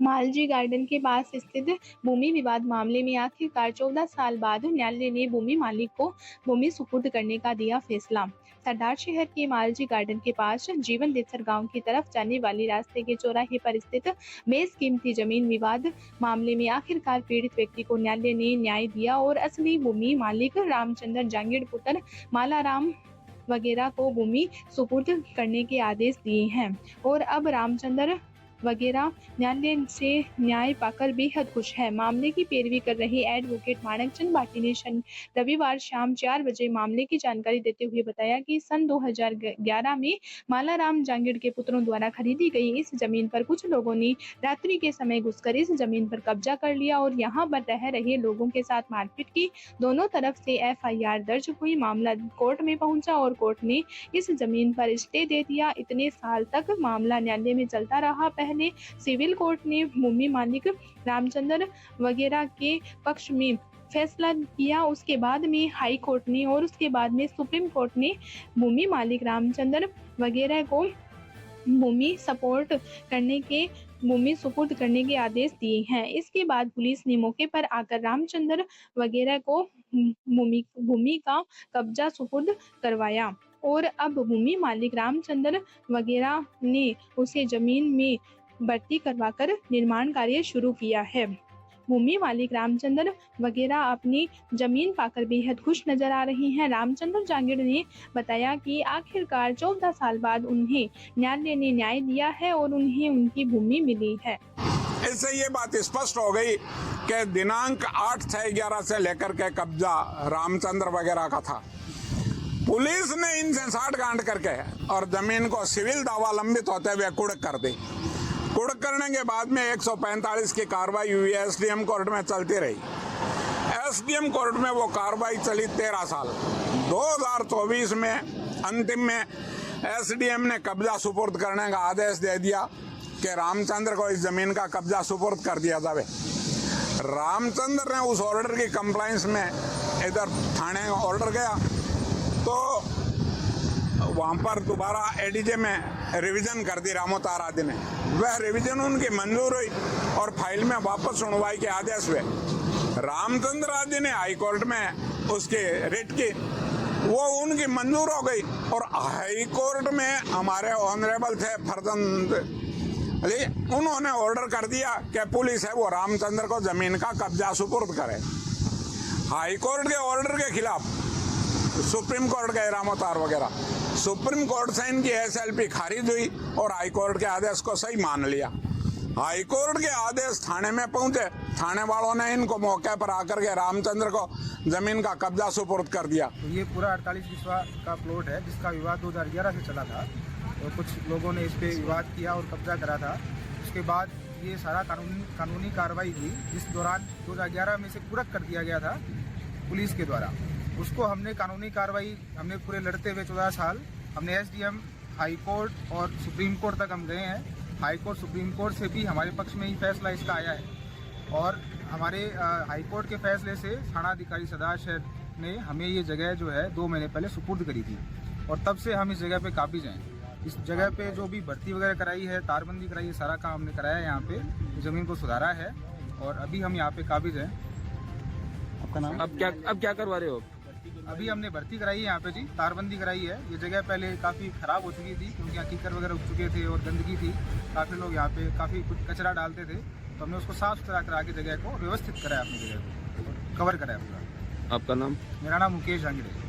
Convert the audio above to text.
Malji garden के पास स्थित भूमि विवाद मामले में आखिरकार 14 साल बाद न्यायालय ने भूमि मालिक को भूमि सुपुर्द करने का दिया फैसला। सरदार शहर के मालजी गार्डन के पास जीवन देसर गांव की तरफ जाने वाली रास्ते के चौराहे पर स्थित बेशकीमती जमीन विवाद मामले में आखिरकार पीड़ित व्यक्ति को न्यायालय ने न्याय दिया और असली भूमि मालिक रामचंद्र जांगिड़ पुत्र मालाराम वगैरह को भूमि सुपुर्द करने के आदेश दिए हैं और अब रामचंद्र वगैरह न्यायालय से न्याय पाकर बेहद खुश है। मामले की पैरवी कर रहे एडवोकेट माणकचंद भाटी ने रविवार शाम 4 बजे मामले की जानकारी देते हुए बताया कि सन 2011 में मालाराम जांगिड़ के पुत्रों द्वारा खरीदी गई इस जमीन पर कुछ लोगों ने रात्रि के समय घुसकर इस जमीन पर कब्जा कर लिया और यहां पर रह रहे लोगों के साथ मारपीट की। दोनों तरफ से FIR दर्ज हुई। मामला कोर्ट में पहुंचा और कोर्ट ने इस जमीन पर स्टे दे दिया। इतने साल तक मामला न्यायालय में चलता रहा। पहले सिविल कोर्ट ने भूमि मालिक रामचंद्र वगैरह के पक्ष में फैसला किया, उसके बाद में हाई कोर्ट ने और उसके बाद में सुप्रीम कोर्ट ने भूमि मालिक रामचंद्र वगैरह को भूमि सुपुर्द करने के आदेश दिए हैं। इसके बाद पुलिस ने मौके पर आकर रामचंद्र वगैरह को भूमि का कब्जा सुपुर्द करवाया और अब भूमि मालिक रामचंद्र वगैरह ने उसे जमीन में भर्ती करवाकर निर्माण कार्य शुरू किया है। भूमि मालिक रामचंद्र वगैरह अपनी जमीन पाकर बेहद खुश नजर आ रही हैं। रामचंद्र जांगिड़ ने बताया कि आखिरकार 14 साल बाद उन्हें न्यायालय ने न्याय दिया है और उन्हें उनकी भूमि मिली है। इससे ये बात स्पष्ट हो गई कि दिनांक 8/6/11 से लेकर के कब्जा रामचंद्र वगैरह का था। पुलिस ने इनसे साठगांठ करके और जमीन को सिविल दावा लंबित होते हुए कुड़क कर दी। कुड़क करने के बाद में 145 की कार्रवाई हुई SDM कोर्ट में चलती रही। SDM कोर्ट में वो कार्रवाई चली 13 साल। 2024 में अंतिम में SDM ने कब्जा सुपुर्द करने का आदेश दे दिया कि रामचंद्र को इस जमीन का कब्जा सुपुर्द कर दिया जाए। रामचंद्र ने उस ऑर्डर की कंप्लायंस में इधर थाने ऑर्डर गया तो वहाँ पर दोबारा ADJ में रिवीजन कर दी रामोतार आदि ने। वह रिवीजन उनकी मंजूर हुई और फाइल में वापस सुनवाई के आदेश हुए। रामचंद्र आदि ने हाई कोर्ट में उसकी रिट की, वो उनकी मंजूर हो गई और हाई कोर्ट में हमारे ऑनरेबल थे फरजंद अली, उन्होंने ऑर्डर कर दिया कि पुलिस है वो रामचंद्र को जमीन का कब्जा सुपुर्द करे। हाई कोर्ट के ऑर्डर के खिलाफ सुप्रीम कोर्ट गए रामोतार वगैरह। सुप्रीम कोर्ट से इनकी SLP खारिज हुई और हाई कोर्ट के आदेश को सही मान लिया। हाई कोर्ट के आदेश थाने में पहुंचे, थाने वालों ने इनको मौके पर आकर के रामचंद्र को जमीन का कब्जा सुपुर्द कर दिया। तो ये पूरा 48 बिस्वा का प्लॉट है जिसका विवाद 2011 से चला था और कुछ लोगों ने इस पे विवाद किया और कब्जा करा था। उसके बाद ये सारा कानूनी कार्रवाई हुई जिस दौरान 2011 में से पूरक कर दिया गया था पुलिस के द्वारा। उसको हमने कानूनी कार्रवाई हमने पूरे लड़ते हुए 14 साल हमने SDM, हाई कोर्ट और सुप्रीम कोर्ट तक हम गए हैं। हाई कोर्ट सुप्रीम कोर्ट से भी हमारे पक्ष में ही फैसला इसका आया है और हमारे हाई कोर्ट के फैसले से थानाधिकारी सरदार शहर ने हमें ये जगह जो है 2 महीने पहले सुपुर्द करी थी और तब से हम इस जगह पे काबिज हैं। इस जगह पे जो भी भर्ती वगैरह कराई है, तारबंदी कराई है, सारा काम हमने कराया है। यहाँ पे ज़मीन को सुधारा है और अभी हम यहाँ पे काबिज हैं। आपका नाम? अब क्या करवा रहे हो? अभी हमने भर्ती कराई है यहाँ पे जी, तारबंदी कराई है। ये जगह पहले काफ़ी ख़राब हो चुकी थी क्योंकि यहाँ कीकर वगैरह उग चुके थे और गंदगी थी। काफ़ी लोग यहाँ पे काफ़ी कुछ कचरा डालते थे, तो हमने उसको साफ सुथरा करा के जगह को व्यवस्थित कराया, अपनी जगह को कवर कराया पूरा। आपका नाम? मेरा नाम मुकेश जांगिड़ है।